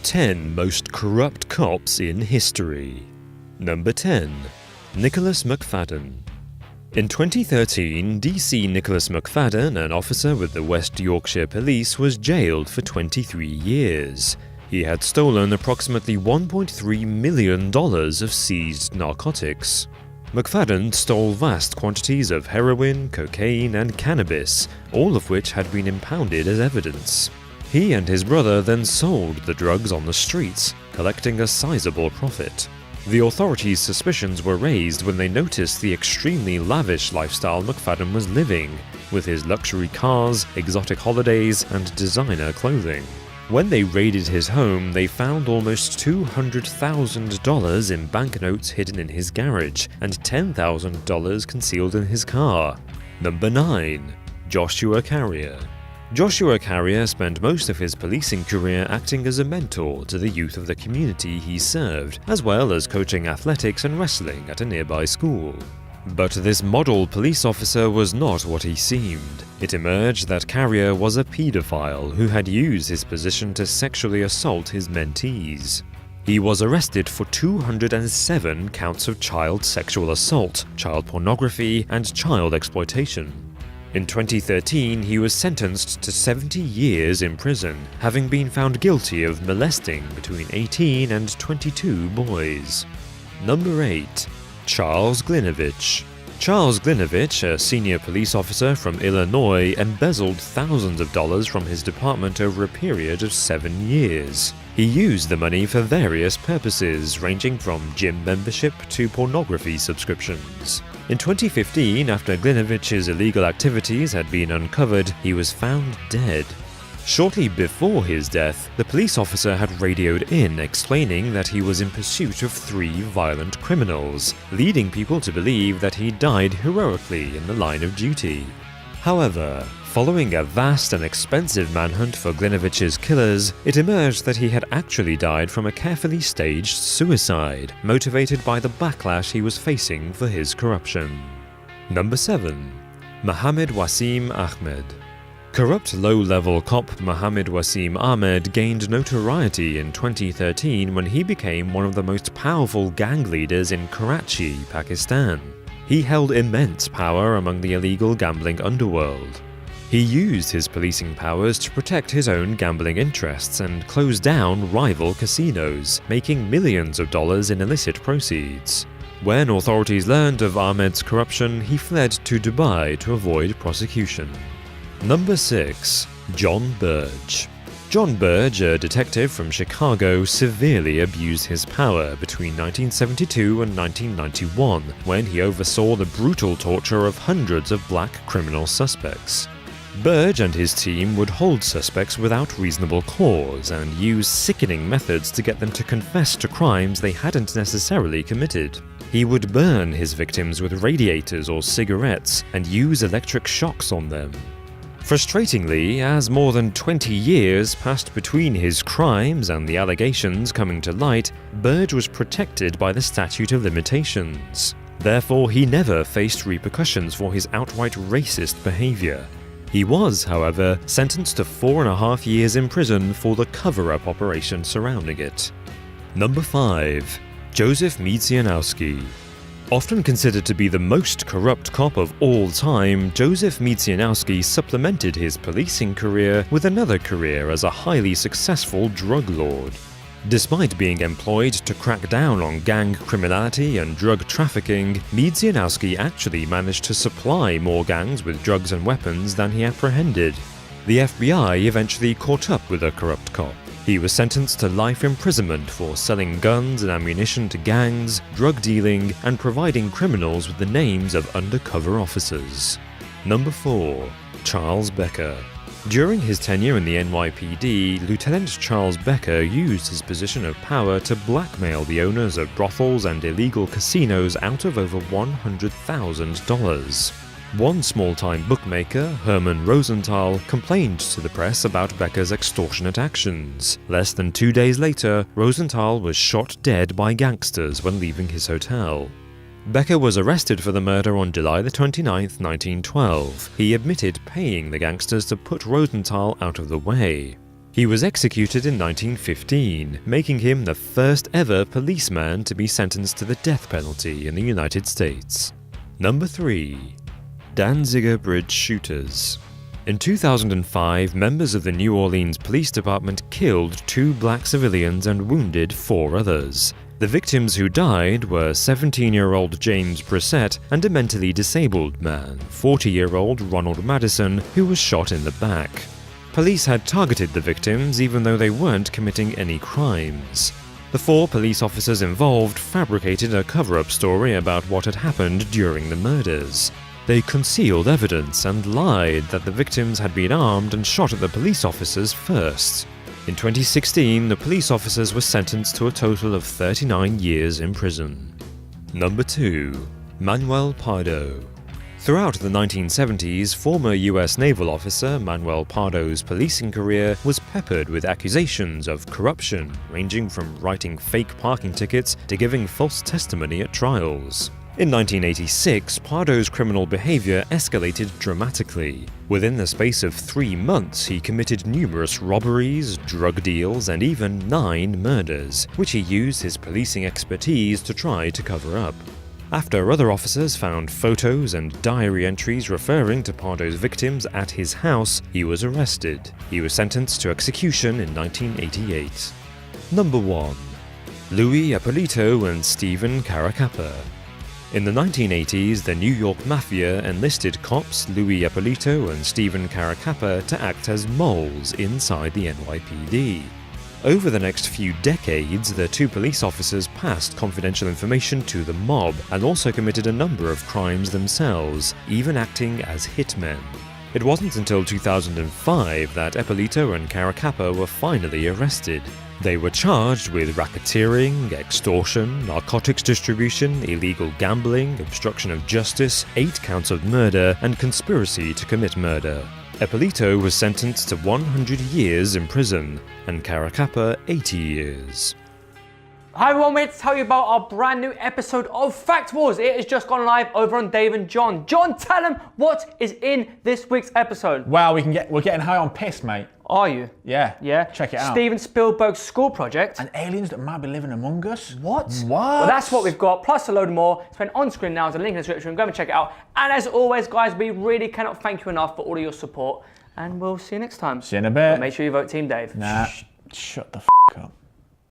10 Most Corrupt Cops in History. Number 10. Nicholas McFadden. In 2013, DC Nicholas McFadden, an officer with the West Yorkshire Police, was jailed for 23 years. He had stolen approximately $1.3 million of seized narcotics. McFadden stole vast quantities of heroin, cocaine, and cannabis, all of which had been impounded as evidence. He and his brother then sold the drugs on the streets, collecting a sizable profit. The authorities' suspicions were raised when they noticed the extremely lavish lifestyle McFadden was living, with his luxury cars, exotic holidays, and designer clothing. When they raided his home, they found almost $200,000 in banknotes hidden in his garage and $10,000 concealed in his car. Number 9. Joshua Carrier. Joshua Carrier spent most of his policing career acting as a mentor to the youth of the community he served, as well as coaching athletics and wrestling at a nearby school. But this model police officer was not what he seemed. It emerged that Carrier was a pedophile who had used his position to sexually assault his mentees. He was arrested for 207 counts of child sexual assault, child pornography, and child exploitation. In 2013, he was sentenced to 70 years in prison, having been found guilty of molesting between 18 and 22 boys. Number 8. Charles Glinovich. Charles Glinovich, a senior police officer from Illinois, embezzled thousands of dollars from his department over a period of 7 years. He used the money for various purposes, ranging from gym membership to pornography subscriptions. In 2015, after Glinovich's illegal activities had been uncovered, he was found dead. Shortly before his death, the police officer had radioed in explaining that he was in pursuit of 3 violent criminals, leading people to believe that he died heroically in the line of duty. However, following a vast and expensive manhunt for Glinovich's killers, it emerged that he had actually died from a carefully staged suicide, motivated by the backlash he was facing for his corruption. Number 7. Mohammed Wasim Ahmed. Corrupt low-level cop Mohammed Wasim Ahmed gained notoriety in 2013 when he became one of the most powerful gang leaders in Karachi, Pakistan. He held immense power among the illegal gambling underworld. He used his policing powers to protect his own gambling interests and close down rival casinos, making millions of dollars in illicit proceeds. When authorities learned of Ahmed's corruption, he fled to Dubai to avoid prosecution. Number 6. John Burge. John Burge, a detective from Chicago, severely abused his power between 1972 and 1991 when he oversaw the brutal torture of hundreds of black criminal suspects. Burge and his team would hold suspects without reasonable cause and use sickening methods to get them to confess to crimes they hadn't necessarily committed. He would burn his victims with radiators or cigarettes and use electric shocks on them. Frustratingly, as more than 20 years passed between his crimes and the allegations coming to light, Burge was protected by the statute of limitations. Therefore, he never faced repercussions for his outright racist behavior. He was, however, sentenced to 4.5 years in prison for the cover-up operation surrounding it. Number 5. Joseph Miecianowski. Often considered to be the most corrupt cop of all time, Joseph Miecianowski supplemented his policing career with another career as a highly successful drug lord. Despite being employed to crack down on gang criminality and drug trafficking, Miecianowski actually managed to supply more gangs with drugs and weapons than he apprehended. The FBI eventually caught up with the corrupt cop. He was sentenced to life imprisonment for selling guns and ammunition to gangs, drug dealing, and providing criminals with the names of undercover officers. Number 4. Charles Becker. During his tenure in the NYPD, Lieutenant Charles Becker used his position of power to blackmail the owners of brothels and illegal casinos out of over $100,000. One small-time bookmaker, Herman Rosenthal, complained to the press about Becker's extortionate actions. Less than 2 days later, Rosenthal was shot dead by gangsters when leaving his hotel. Becker was arrested for the murder on July 29, 1912. He admitted paying the gangsters to put Rosenthal out of the way. He was executed in 1915, making him the first ever policeman to be sentenced to the death penalty in the United States. Number 3. Danziger Bridge shooters. In 2005, members of the New Orleans Police Department killed 2 black civilians and wounded 4 others. The victims who died were 17-year-old James Brissett and a mentally disabled man, 40-year-old Ronald Madison, who was shot in the back. Police had targeted the victims even though they weren't committing any crimes. The 4 police officers involved fabricated a cover-up story about what had happened during the murders. They concealed evidence and lied that the victims had been armed and shot at the police officers first. In 2016, the police officers were sentenced to a total of 39 years in prison. Number 2. Manuel Pardo. Throughout the 1970s, former US naval officer Manuel Pardo's policing career was peppered with accusations of corruption, ranging from writing fake parking tickets to giving false testimony at trials. In 1986, Pardo's criminal behavior escalated dramatically. Within the space of 3 months, he committed numerous robberies, drug deals, and even 9 murders, which he used his policing expertise to try to cover up. After other officers found photos and diary entries referring to Pardo's victims at his house, he was arrested. He was sentenced to execution in 1988. Number 1. Louis Ippolito and Stephen Caracappa. In the 1980s, the New York Mafia enlisted cops Louis Ippolito and Stephen Caracappa to act as moles inside the NYPD. Over the next few decades, the 2 police officers passed confidential information to the mob and also committed a number of crimes themselves, even acting as hitmen. It wasn't until 2005 that Ippolito and Caracappa were finally arrested. They were charged with racketeering, extortion, narcotics distribution, illegal gambling, obstruction of justice, 8 counts of murder, and conspiracy to commit murder. Ippolito was sentenced to 100 years in prison, and Caracappa 80 years. Hi everyone, we're here to tell you about our brand new episode of Fact Wars. It has just gone live over on Dave and John. John, tell them what is in this week's episode. Wow, we're getting high on piss, mate. Are you? Yeah. Yeah? Check it out. Steven Spielberg's school project. And aliens that might be living among us. What? What? Well, that's what we've got, plus a load more. It's been on screen now. There's a link in the description. Go and check it out. And as always, guys, we really cannot thank you enough for all of your support. And we'll see you next time. See you in a bit. But make sure you vote Team Dave. Nah, shut the f*** up.